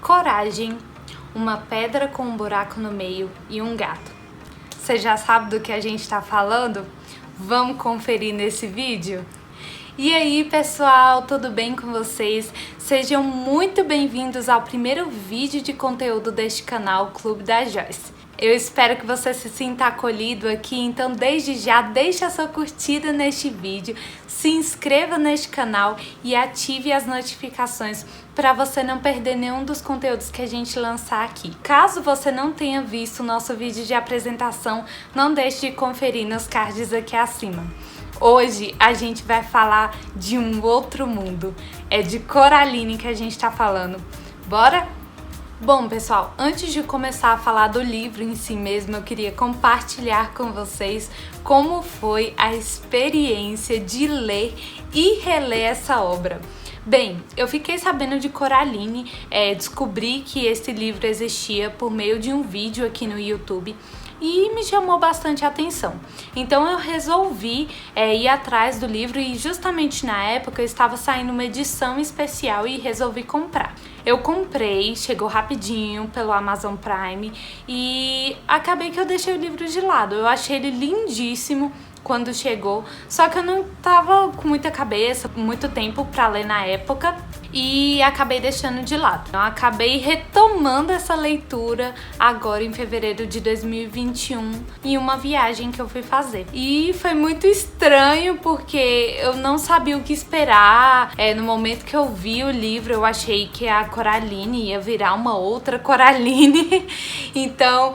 Coragem, uma pedra com um buraco no meio e um gato. Você já sabe do que a gente está falando? Vamos conferir nesse vídeo? E aí, pessoal, tudo bem com vocês? Sejam muito bem-vindos ao primeiro vídeo de conteúdo deste canal, Clube da Joyce. Eu espero que você se sinta acolhido aqui, então desde já deixe a sua curtida neste vídeo, se inscreva neste canal e ative as notificações para você não perder nenhum dos conteúdos que a gente lançar aqui. Caso você não tenha visto o nosso vídeo de apresentação, não deixe de conferir nos cards aqui acima. Hoje a gente vai falar de um outro mundo, é de Coraline que a gente tá falando. Bora? Bom, pessoal, antes de começar a falar do livro em si mesmo, eu queria compartilhar com vocês como foi a experiência de ler e reler essa obra. Bem, eu fiquei sabendo de Coraline, descobri que esse livro existia por meio de um vídeo aqui no YouTube e me chamou bastante a atenção. Então eu resolvi ir atrás do livro e justamente na época estava saindo uma edição especial e resolvi comprar. Eu comprei, chegou rapidinho pelo Amazon Prime e acabei que eu deixei o livro de lado. Eu achei ele lindíssimo quando chegou, só que eu não tava com muita cabeça, muito tempo pra ler na época e acabei deixando de lado. Então acabei retomando essa leitura agora em fevereiro de 2021 em uma viagem que eu fui fazer. E foi muito estranho porque eu não sabia o que esperar. No momento que eu vi o livro, eu achei que a Coraline ia virar uma outra Coraline. Então,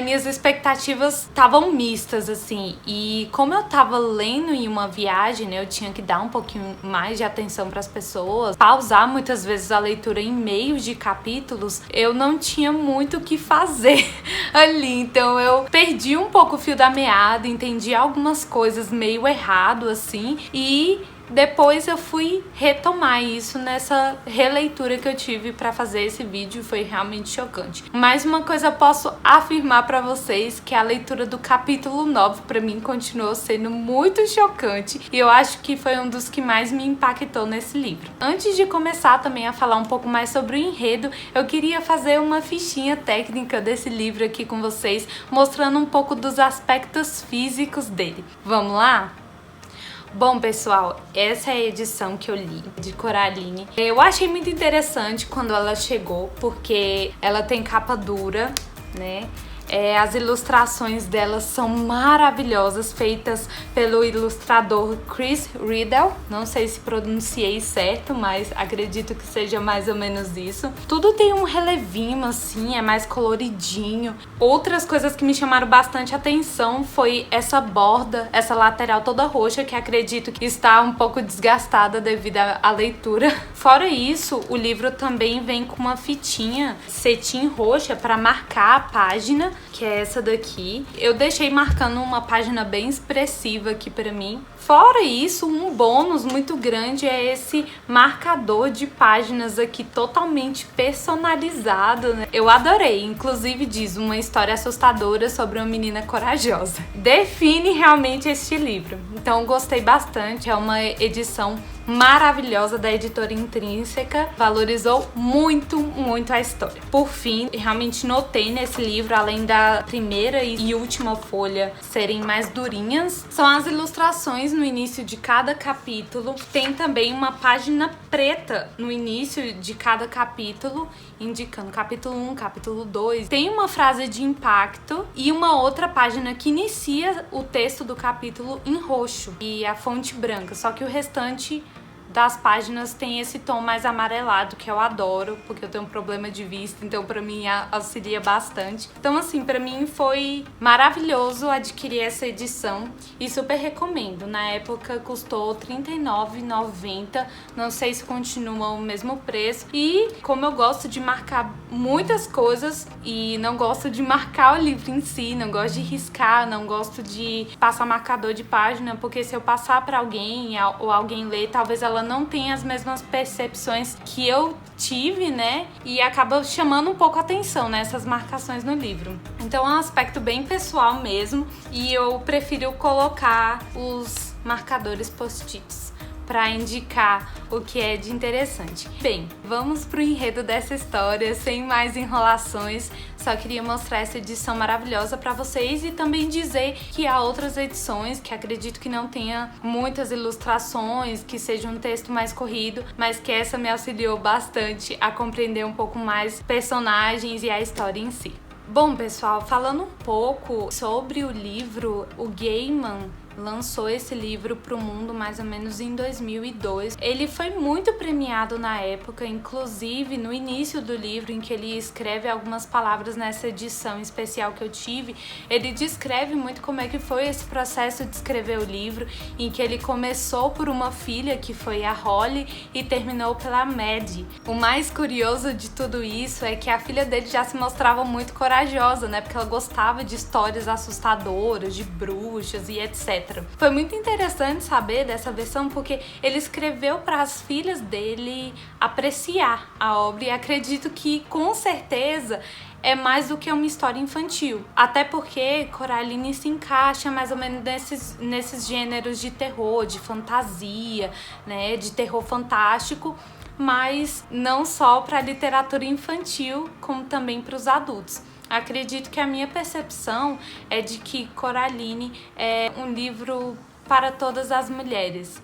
minhas expectativas estavam mistas, assim. E como eu tava lendo em uma viagem, né, eu tinha que dar um pouquinho mais de atenção para as pessoas, pausar muitas vezes a leitura em meio de capítulos, eu não tinha muito o que fazer ali. Então eu perdi um pouco o fio da meada, entendi algumas coisas meio errado, assim, e depois eu fui retomar isso nessa releitura que eu tive pra fazer esse vídeo, foi realmente chocante. Mas uma coisa eu posso afirmar pra vocês, que a leitura do capítulo 9 pra mim continuou sendo muito chocante e eu acho que foi um dos que mais me impactou nesse livro. Antes de começar também a falar um pouco mais sobre o enredo, eu queria fazer uma fichinha técnica desse livro aqui com vocês, mostrando um pouco dos aspectos físicos dele. Vamos lá? Bom, pessoal, essa é a edição que eu li de Coraline. Eu achei muito interessante quando ela chegou, porque ela tem capa dura, né? As ilustrações dela são maravilhosas, feitas pelo ilustrador Chris Riddell. Não sei se pronunciei certo, mas acredito que seja mais ou menos isso. Tudo tem um relevinho, assim, é mais coloridinho. Outras coisas que me chamaram bastante atenção foi essa borda, essa lateral toda roxa, que acredito que está um pouco desgastada devido à leitura. Fora isso, o livro também vem com uma fitinha cetim roxa para marcar a página, que é essa daqui. Eu deixei marcando uma página bem expressiva aqui pra mim. Fora isso, um bônus muito grande é esse marcador de páginas aqui totalmente personalizado, né? Eu adorei, inclusive diz uma história assustadora sobre uma menina corajosa. Define realmente este livro. Então gostei bastante, é uma edição maravilhosa da editora Intrínseca, valorizou muito, muito a história. Por fim, realmente notei nesse livro, além da primeira e última folha serem mais durinhas, são as ilustrações no início de cada capítulo. Tem também uma página preta no início de cada capítulo, indicando capítulo 1, capítulo 2. Tem uma frase de impacto e uma outra página que inicia o texto do capítulo em roxo e a fonte branca, só que o restante das páginas tem esse tom mais amarelado, que eu adoro, porque eu tenho um problema de vista, então pra mim auxilia bastante. Então assim, pra mim foi maravilhoso adquirir essa edição e super recomendo. Na época custou R$ 39,90, não sei se continua o mesmo preço. E como eu gosto de marcar muitas coisas e não gosto de marcar o livro em si, não gosto de riscar, não gosto de passar marcador de página, porque se eu passar pra alguém ou alguém ler, talvez ela não tem as mesmas percepções que eu tive, né? E acaba chamando um pouco a atenção, né? Essas marcações no livro. Então é um aspecto bem pessoal mesmo e eu prefiro colocar os marcadores post-its para indicar o que é de interessante. Bem, vamos pro enredo dessa história, sem mais enrolações. Só queria mostrar essa edição maravilhosa para vocês e também dizer que há outras edições que acredito que não tenha muitas ilustrações, que seja um texto mais corrido, mas que essa me auxiliou bastante a compreender um pouco mais personagens e a história em si. Bom, pessoal, falando um pouco sobre o livro, o Gaiman lançou esse livro para o mundo mais ou menos em 2002. Ele foi muito premiado na época, inclusive no início do livro, em que ele escreve algumas palavras nessa edição especial que eu tive, ele descreve muito como é que foi esse processo de escrever o livro, em que ele começou por uma filha, que foi a Holly, e terminou pela Maddie. O mais curioso de tudo isso é que a filha dele já se mostrava muito corajosa, né? Porque ela gostava de histórias assustadoras, de bruxas e etc. Foi muito interessante saber dessa versão porque ele escreveu para as filhas dele apreciar a obra e acredito que com certeza é mais do que uma história infantil. Até porque Coraline se encaixa mais ou menos nesses gêneros de terror, de fantasia, né, de terror fantástico, mas não só para a literatura infantil, como também para os adultos. Acredito que a minha percepção é de que Coraline é um livro para todas as mulheres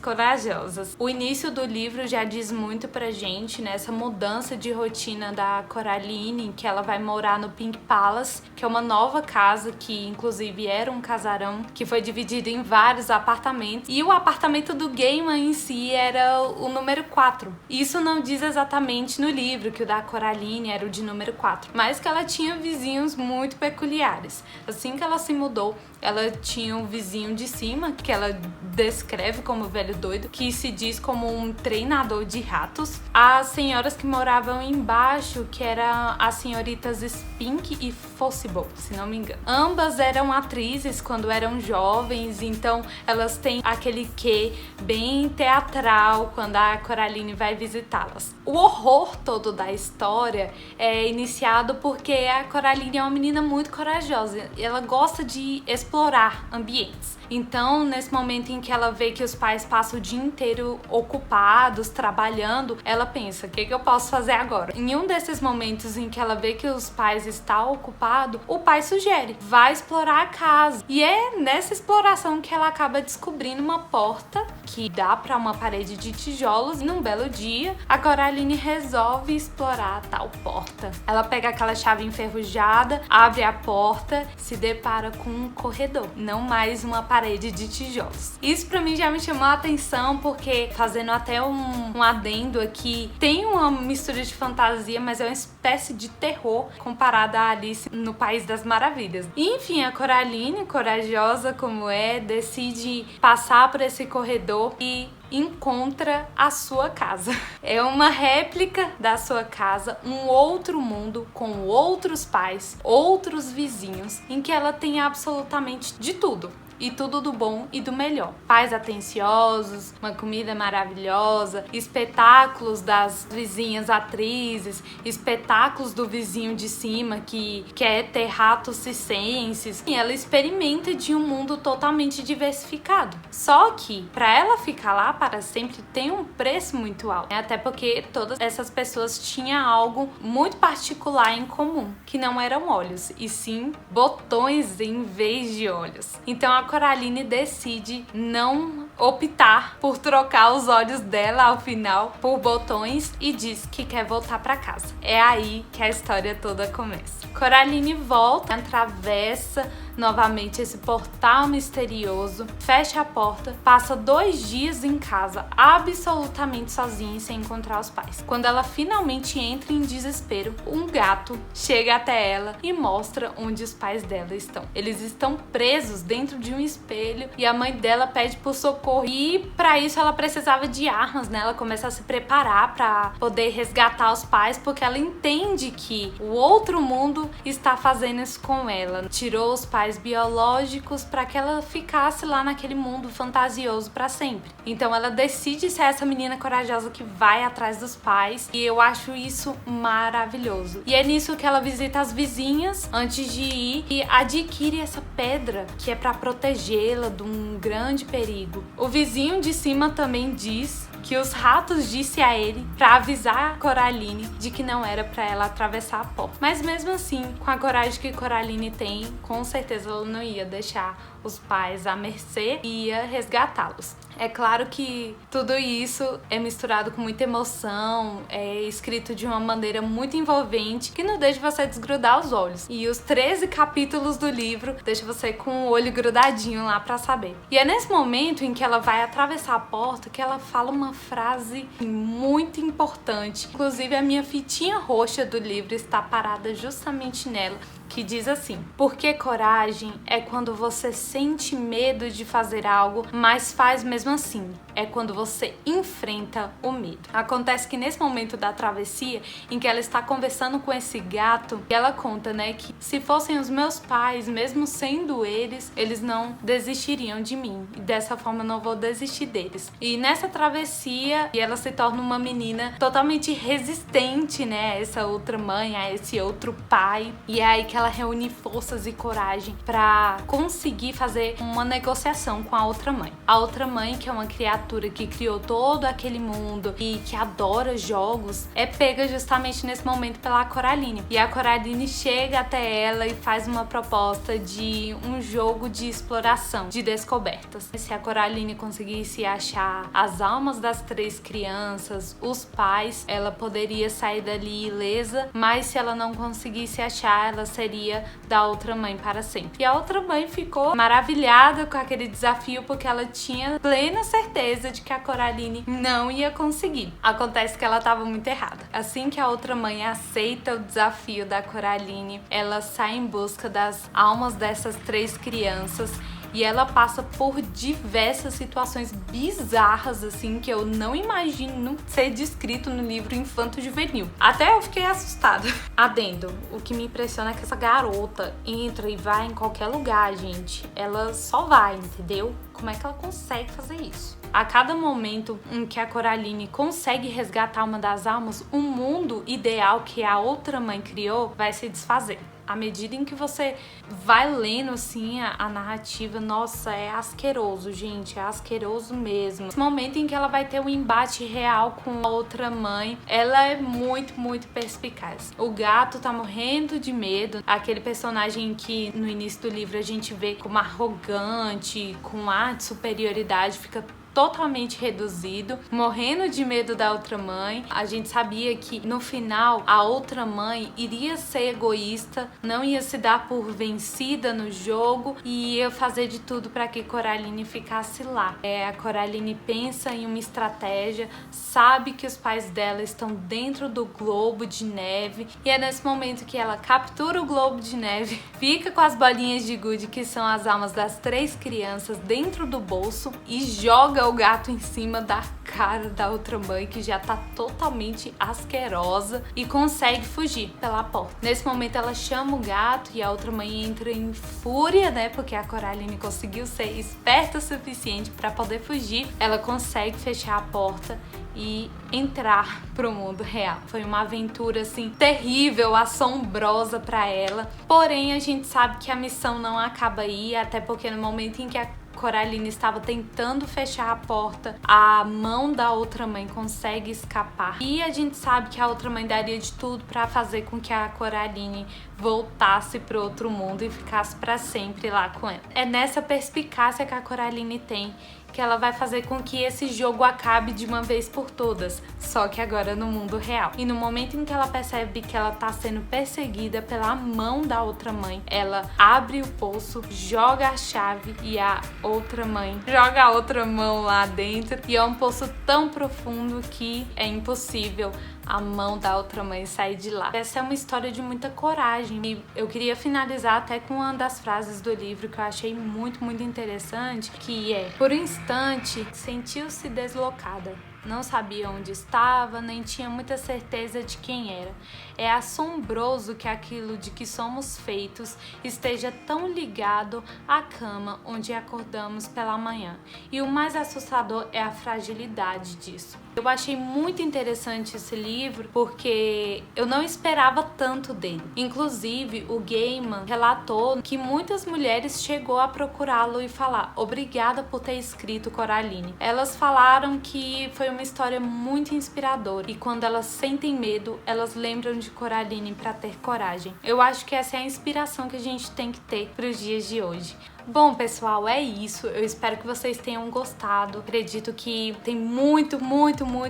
corajosas. O início do livro já diz muito pra gente nessa mudança de rotina da Coraline, que ela vai morar no Pink Palace, que é uma nova casa que inclusive era um casarão, que foi dividido em vários apartamentos, e o apartamento do Gaiman em si era o número 4. Isso não diz exatamente no livro que o da Coraline era o de número 4, mas que ela tinha vizinhos muito peculiares. Assim que ela se mudou, ela tinha um vizinho de cima, que ela descreve como velho doido, que se diz como um treinador de ratos. As senhoras que moravam embaixo, que eram as senhoritas Spink e Fossible, se não me engano. Ambas eram atrizes quando eram jovens, então elas têm aquele quê bem teatral quando a Coraline vai visitá-las. O horror todo da história é iniciado porque a Coraline é uma menina muito corajosa. Ela gosta de explorar ambientes. Então, nesse momento em que ela vê que os pais passam o dia inteiro ocupados, trabalhando, ela pensa, o que eu posso fazer agora? Em um desses momentos em que ela vê que os pais estão ocupados, o pai sugere, vai explorar a casa. E é nessa exploração que ela acaba descobrindo uma porta que dá para uma parede de tijolos. E num belo dia, a Coraline resolve explorar a tal porta. Ela pega aquela chave enferrujada, abre a porta, se depara com um corredor, não mais uma parede de tijolos. Isso pra mim já me chamou a atenção porque, fazendo até um adendo aqui, tem uma mistura de fantasia, mas é uma espécie de terror comparada a Alice no País das Maravilhas. E, enfim, a Coraline, corajosa como é, decide passar por esse corredor e encontra a sua casa. É uma réplica da sua casa, um outro mundo com outros pais, outros vizinhos, em que ela tem absolutamente de tudo. E tudo do bom e do melhor. Pais atenciosos, uma comida maravilhosa, espetáculos das vizinhas atrizes, espetáculos do vizinho de cima que quer ter ratos circenses. E ela experimenta de um mundo totalmente diversificado. Só que, para ela ficar lá para sempre, tem um preço muito alto. Até porque todas essas pessoas tinham algo muito particular em comum, que não eram olhos, e sim botões em vez de olhos. Então a Coraline decide não optar por trocar os olhos dela ao final por botões e diz que quer voltar para casa. É aí que a história toda começa. Coraline volta, atravessa novamente esse portal misterioso, fecha a porta, passa 2 dias em casa, absolutamente sozinha e sem encontrar os pais. Quando ela finalmente entra em desespero, um gato chega até ela e mostra onde os pais dela estão. Eles estão presos dentro de um espelho e a mãe dela pede por socorro. E para isso ela precisava de armas, né? Ela começa a se preparar para poder resgatar os pais, porque ela entende que o outro mundo está fazendo isso com ela. Tirou os pais pais biológicos para que ela ficasse lá naquele mundo fantasioso para sempre. Então ela decide ser essa menina corajosa que vai atrás dos pais, e eu acho isso maravilhoso. E é nisso que ela visita as vizinhas antes de ir e adquire essa pedra que é para protegê-la de um grande perigo. O vizinho de cima também diz que os ratos disse a ele para avisar a Coraline de que não era para ela atravessar a porta. Mas mesmo assim, com a coragem que Coraline tem, com certeza ela não ia deixar os pais à mercê e ia resgatá-los. É claro que tudo isso é misturado com muita emoção, é escrito de uma maneira muito envolvente, que não deixa você desgrudar os olhos. E os 13 capítulos do livro deixa você com o olho grudadinho lá pra saber. E é nesse momento em que ela vai atravessar a porta que ela fala uma frase muito importante. Inclusive a minha fitinha roxa do livro está parada justamente nela, que diz assim: porque coragem é quando você sente medo de fazer algo, mas faz mesmo assim. É quando você enfrenta o medo. Acontece que nesse momento da travessia, em que ela está conversando com esse gato, ela conta, né, que se fossem os meus pais, mesmo sendo eles não desistiriam de mim. E dessa forma eu não vou desistir deles. E nessa travessia, ela se torna uma menina totalmente resistente, né, a essa outra mãe, a esse outro pai. E é aí que ela reúne forças e coragem para conseguir fazer uma negociação com a outra mãe. A outra mãe, que é uma criatura que criou todo aquele mundo e que adora jogos, é pega justamente nesse momento pela Coraline. E a Coraline chega até ela e faz uma proposta de um jogo de exploração, de descobertas. Se a Coraline conseguisse achar as almas das 3 crianças, os pais, ela poderia sair dali ilesa, mas se ela não conseguisse achar, ela seria da outra mãe para sempre. E a outra mãe ficou maravilhada com aquele desafio, porque ela tinha plena certeza de que a Coraline não ia conseguir. Acontece que ela estava muito errada. Assim que a outra mãe aceita o desafio da Coraline, ela sai em busca das almas dessas 3 crianças. E ela passa por diversas situações bizarras, assim, que eu não imagino ser descrito no livro infanto-juvenil. Até eu fiquei assustada. Adendo, o que me impressiona é que essa garota entra e vai em qualquer lugar, gente. Ela só vai, entendeu? Como é que ela consegue fazer isso? A cada momento em que a Coraline consegue resgatar uma das almas, o mundo ideal que a outra mãe criou vai se desfazer. À medida em que você vai lendo, assim, a narrativa, nossa, é asqueroso, gente, é asqueroso mesmo. Esse momento em que ela vai ter um embate real com a outra mãe, ela é muito, muito perspicaz. O gato tá morrendo de medo, aquele personagem que no início do livro a gente vê como arrogante, com ar de superioridade, fica totalmente reduzido, morrendo de medo da outra mãe. A gente sabia que no final a outra mãe iria ser egoísta, não ia se dar por vencida no jogo e ia fazer de tudo para que Coraline ficasse lá. A Coraline pensa em uma estratégia, sabe que os pais dela estão dentro do globo de neve e é nesse momento que ela captura o globo de neve, fica com as bolinhas de gude, que são as almas das 3 crianças, dentro do bolso e joga o gato em cima da cara da outra mãe, que já tá totalmente asquerosa, e consegue fugir pela porta. Nesse momento ela chama o gato e a outra mãe entra em fúria, né, porque a Coraline conseguiu ser esperta o suficiente para poder fugir. Ela consegue fechar a porta e entrar pro mundo real. Foi uma aventura, assim, terrível, assombrosa para ela. Porém, a gente sabe que a missão não acaba aí, até porque no momento em que a Coraline estava tentando fechar a porta, a mão da outra mãe consegue escapar. E a gente sabe que a outra mãe daria de tudo para fazer com que a Coraline voltasse para outro mundo e ficasse para sempre lá com ela. É nessa perspicácia que a Coraline tem que ela vai fazer com que esse jogo acabe de uma vez por todas, só que agora no mundo real. E no momento em que ela percebe que ela tá sendo perseguida pela mão da outra mãe, ela abre o poço, joga a chave e a outra mãe joga a outra mão lá dentro, e é um poço tão profundo que é impossível a mão da outra mãe sair de lá. Essa é uma história de muita coragem e eu queria finalizar até com uma das frases do livro que eu achei muito, muito interessante, que é: por um instante sentiu-se deslocada, não sabia onde estava, nem tinha muita certeza de quem era. É assombroso que aquilo de que somos feitos esteja tão ligado à cama onde acordamos pela manhã. E o mais assustador é a fragilidade disso. Eu achei muito interessante esse livro porque eu não esperava tanto dele. Inclusive, o Gaiman relatou que muitas mulheres chegou a procurá-lo e falar: obrigada por ter escrito Coraline. Elas falaram que foi uma história muito inspiradora e quando elas sentem medo, elas lembram de Coraline para ter coragem. Eu acho que essa é a inspiração que a gente tem que ter para os dias de hoje. Bom, pessoal, é isso. Eu espero que vocês tenham gostado. Acredito que tem muito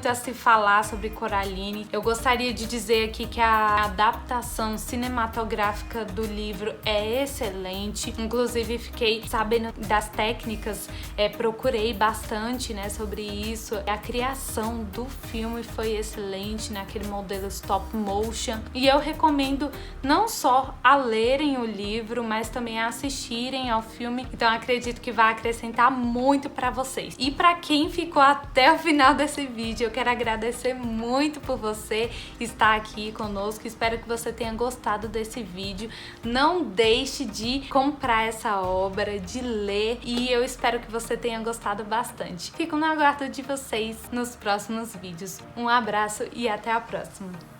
a se falar sobre Coraline. Eu gostaria de dizer aqui que a adaptação cinematográfica do livro é excelente. Inclusive, fiquei sabendo das técnicas, procurei bastante, né, sobre isso. A criação do filme foi excelente, naquele modelo stop motion. E eu recomendo não só a lerem o livro, mas também a assistirem ao filme. Então acredito que vai acrescentar muito para vocês. E para quem ficou até o final desse vídeo, eu quero agradecer muito por você estar aqui conosco. Espero que você tenha gostado desse vídeo. Não deixe de comprar essa obra, de ler, e eu espero que você tenha gostado bastante. Fico no aguardo de vocês nos próximos vídeos. Um abraço e até a próxima!